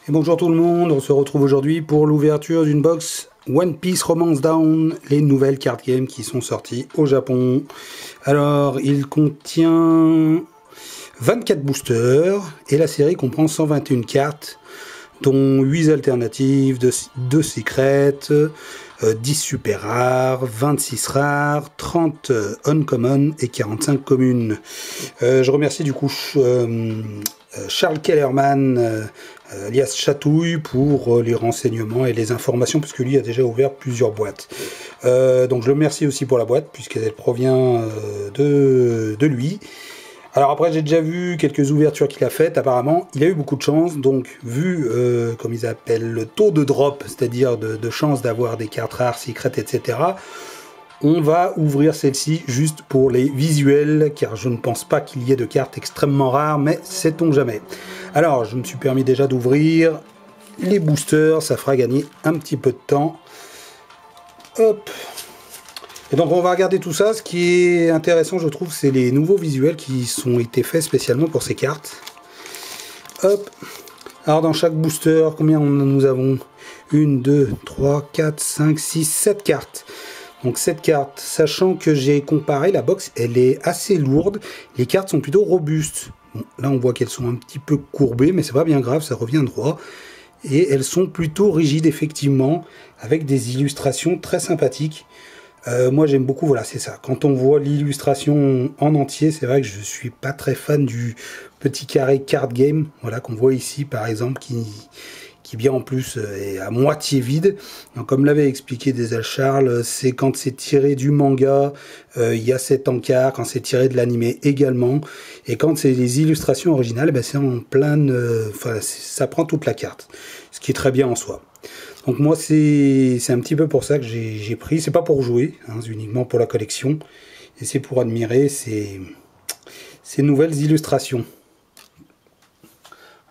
Et bonjour tout le monde, on se retrouve aujourd'hui pour l'ouverture d'une box One Piece Romance Down, les nouvelles card games qui sont sorties au Japon. Alors, il contient 24 boosters et la série comprend 121 cartes, dont 8 alternatives, 2 secrètes, 10 super rares, 26 rares, 30 uncommon et 45 communes. Je remercie du coup Charles Kellerman, alias Chatouille, pour les renseignements et les informations, puisque lui a déjà ouvert plusieurs boîtes. Donc je le remercie aussi pour la boîte, puisqu'elle provient de lui. Alors après, j'ai déjà vu quelques ouvertures qu'il a faites. Apparemment, il a eu beaucoup de chance. Donc, vu, comme ils appellent, le taux de drop, c'est-à-dire de chance d'avoir des cartes rares, secrètes, etc., on va ouvrir celle-ci juste pour les visuels, car je ne pense pas qu'il y ait de cartes extrêmement rares, mais sait-on jamais. Alors, je me suis permis déjà d'ouvrir les boosters. Ça fera gagner un petit peu de temps. Hop. Et donc on va regarder tout ça. Ce qui est intéressant, je trouve, c'est les nouveaux visuels qui ont été faits spécialement pour ces cartes. Hop. Alors dans chaque booster, combien nous avons 1, 2, 3, 4, 5, 6, 7 cartes. Donc 7 cartes, sachant que j'ai comparé, la box, elle est assez lourde. Les cartes sont plutôt robustes. Bon, là on voit qu'elles sont un petit peu courbées, mais c'est pas bien grave, ça revient droit. Et elles sont plutôt rigides, effectivement, avec des illustrations très sympathiques. Moi j'aime beaucoup, voilà, c'est ça. Quand on voit l'illustration en entier, c'est vrai que je suis pas très fan du petit carré card game, voilà, qu'on voit ici par exemple, qui bien en plus est à moitié vide. Donc, comme l'avait expliqué déjà Charles, c'est quand c'est tiré du manga, il y a cet encart, quand c'est tiré de l'animé également, et quand c'est les illustrations originales, ben c'est en pleine, enfin ça prend toute la carte, ce qui est très bien en soi. Donc moi c'est un petit peu pour ça que j'ai pris, c'est pas pour jouer, hein, c'est uniquement pour la collection, et c'est pour admirer ces nouvelles illustrations.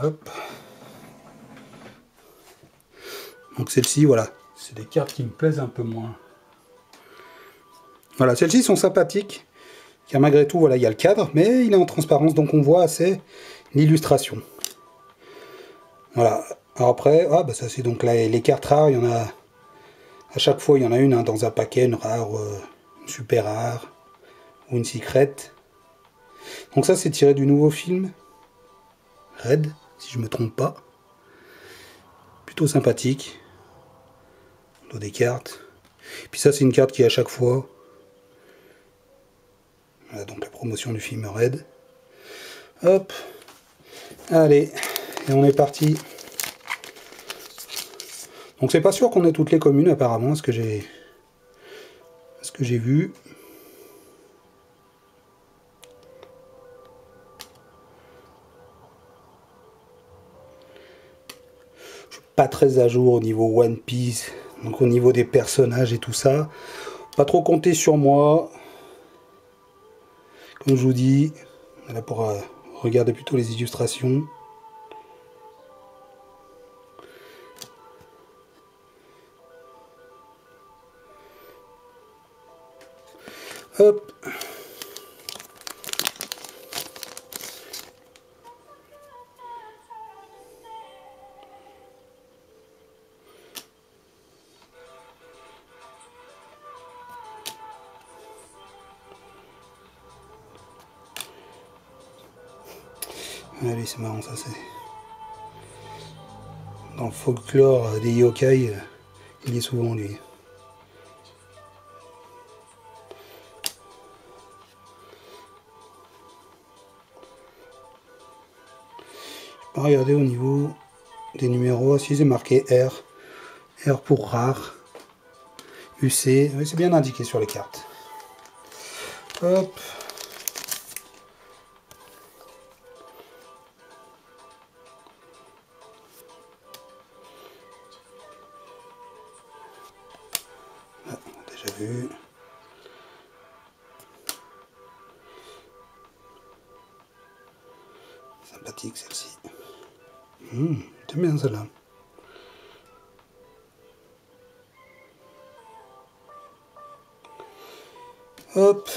Hop. Donc celles-ci, voilà, c'est des cartes qui me plaisent un peu moins. Voilà, celles-ci sont sympathiques, car malgré tout, voilà, il y a le cadre, mais il est en transparence, donc on voit assez l'illustration. Voilà. Alors après, ah bah ça c'est donc là, les cartes rares, il y en a à chaque fois, il y en a une hein, dans un paquet, une rare, une super rare ou une secrète. Donc ça c'est tiré du nouveau film Red, si je me trompe pas. Plutôt sympathique. On a des cartes. Puis ça c'est une carte qui est à chaque fois. Voilà donc la promotion du film Red. Hop. Allez, et on est parti. Donc c'est pas sûr qu'on ait toutes les communes apparemment, ce que j'ai vu. Je suis pas très à jour au niveau One Piece, donc au niveau des personnages et tout ça. Pas trop compter sur moi. Comme je vous dis, là pour regarder plutôt les illustrations. Hop. Allez, c'est marrant ça, c'est... Dans le folklore des yokai, il est souvent lui. Je vais regarder au niveau des numéros, si c'est marqué R. R pour rare. UC, oui, c'est bien indiqué sur les cartes. Hop. Ah, on a déjà vu. Sympathique celle-ci. J'aime bien celle-là. Hop.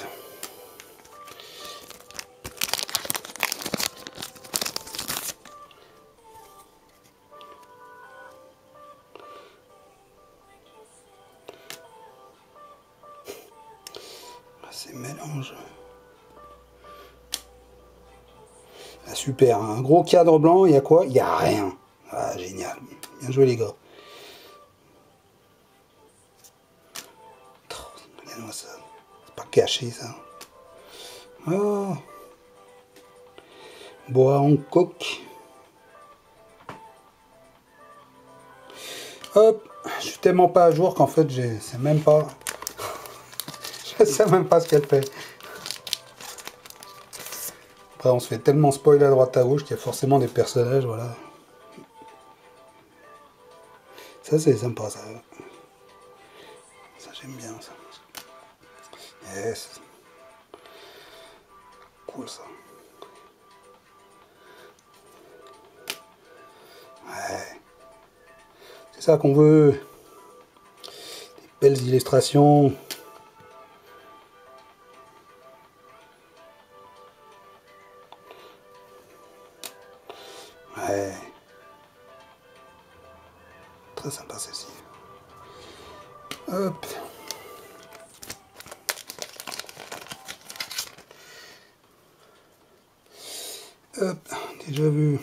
Ces mélanges. Ah, super, un gros cadre blanc, il y a quoi? Il n'y a rien. Ah, génial. Bien joué les gars. Regardez-moi ça. C'est pas caché ça. Oh. Bois en coque. Hop. Je suis tellement pas à jour qu'en fait je sais même pas. Je sais même pas ce qu'elle fait. Après on se fait tellement spoil à droite à gauche qu'il y a forcément des personnages, voilà. Ça c'est sympa ça. Ça j'aime bien ça. Yes. Cool ça. Ouais. C'est ça qu'on veut. Des belles illustrations. Ouais. Très sympa celle-ci. Hop. Hop. Déjà vu.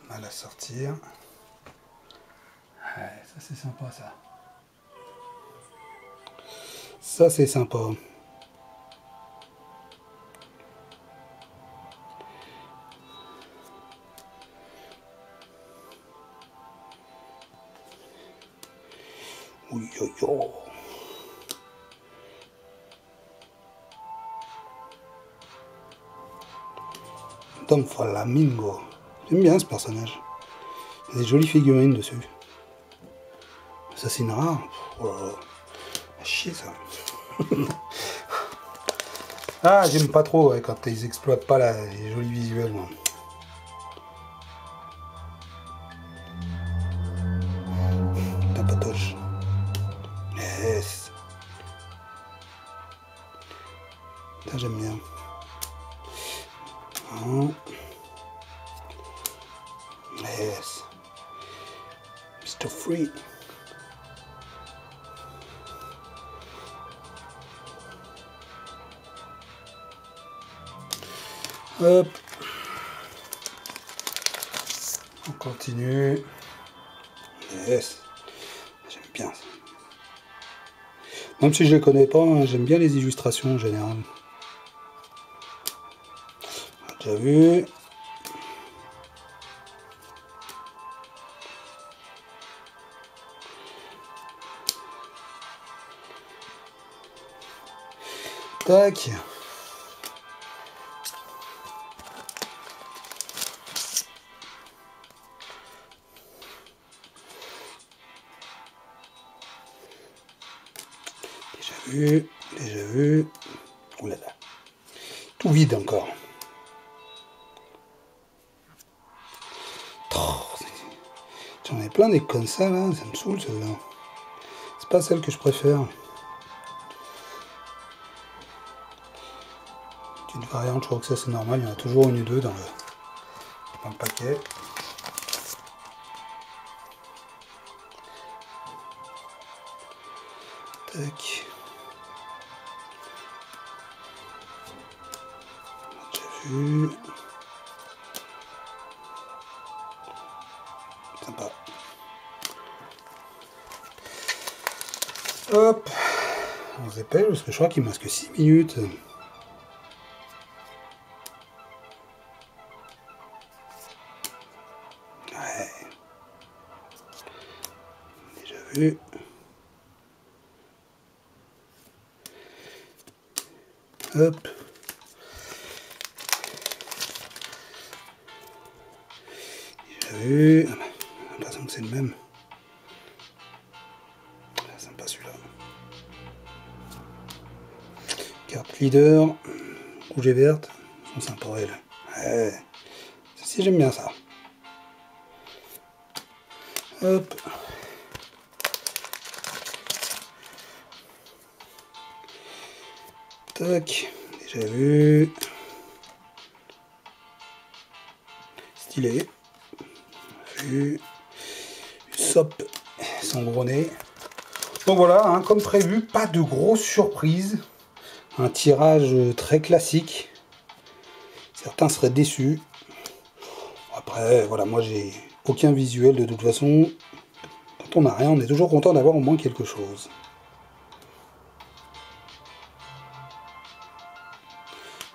Mal à sortir. Ouais, ça c'est sympa ça. Ça c'est sympa. Oui, yo, yo. Tom Flamingo. J'aime bien ce personnage. Il y a des jolies figurines dessus. Assassin rare. Oh là là. Ah, chier ça. Ah, j'aime pas trop ouais, quand ils exploitent pas les jolis visuels. Moi. Tapatoche. Yes. Ça j'aime bien. Oh. Yes. Mr. Free. Hop. On continue. Yes. J'aime bien ça. Même si je les connais pas, hein, j'aime bien les illustrations en général. On a déjà vu. Tac. Déjà vu. Ouh là là. Tout vide encore. J'en ai plein des comme ça là, ça me saoule celle-là. C'est pas celle que je préfère. Une variante, je crois que ça c'est normal, il y en a toujours une ou deux dans le paquet. Tac. On a déjà vu. Sympa. Hop. On se dépêche parce que je crois qu'il me reste que 6 minutes. Ouais. Déjà vu. Hop. Déjà vu. J'ai l'impression que c'est le même. Sympa celui-là. Carte leader. Rouge et verte. Ils sont sympas elles. Ouais. Si j'aime bien ça. Hop. Tac, déjà vu. Stylé. Vu. Sop, son gros nez. Donc voilà, hein, comme prévu, pas de grosses surprises. Un tirage très classique. Certains seraient déçus. Après, voilà, moi j'ai aucun visuel de toute façon. Quand on n'a rien, on est toujours content d'avoir au moins quelque chose.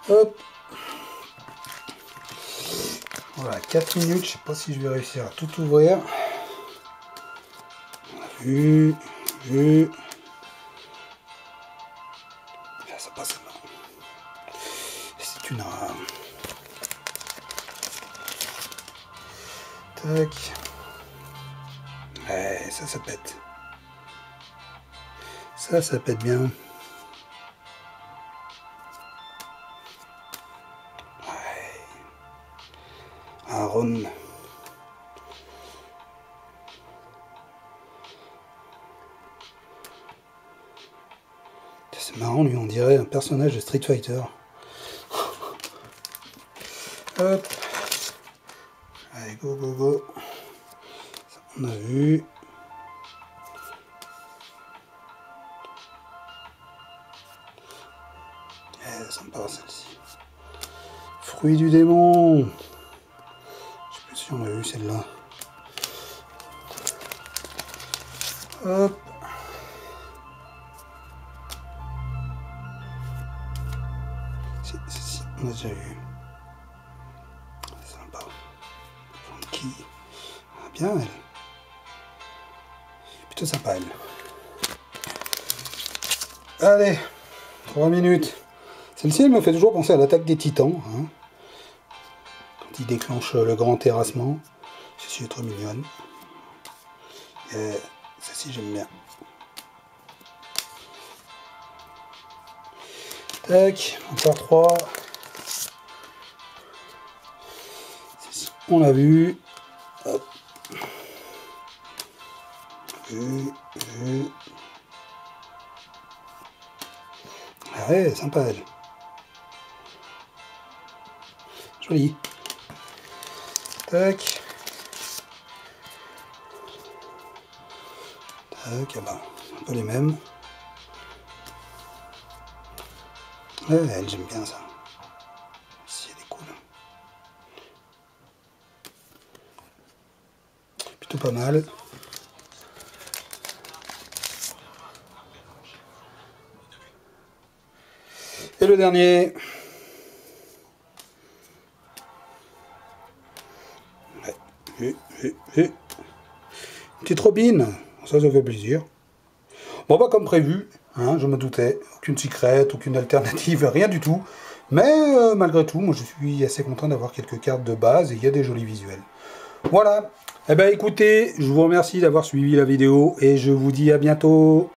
Hop. Voilà, 4 minutes, je sais pas si je vais réussir à tout ouvrir. On a vu. Ça passe là. C'est une rame. Tac. Ouais, ça pète. Ça pète bien. Ouais. Un rhum. C'est marrant, lui, on dirait un personnage de Street Fighter. Hop. Allez, go, go, go. Ça, on a vu. Sympa celle-ci. Fruit du démon. Je sais plus si on a vu celle-là. Hop. Si, on a déjà vu. Sympa. Funky. Ah, bien elle. Plutôt sympa elle. Allez, 3 minutes. Celle-ci, elle me fait toujours penser à l'attaque des titans. Hein. Quand il déclenche le grand terrassement. Celle-ci est trop mignonne. Et celle-ci, j'aime bien. Tac, encore 3. Celle-ci, on l'a vu. Hop. Vu. Ah ouais, sympa elle. Joli. Tac. Tac, ah bah, un peu les mêmes. Ouais, elle, j'aime bien ça. Si, elle est cool. Plutôt pas mal. Et le dernier. Ouais, petite robine, ça fait plaisir. Bon bah comme prévu, hein, je me doutais, aucune secrète, aucune alternative, rien du tout. Mais malgré tout, moi je suis assez content d'avoir quelques cartes de base et il y a des jolis visuels. Voilà, eh ben écoutez, je vous remercie d'avoir suivi la vidéo et je vous dis à bientôt.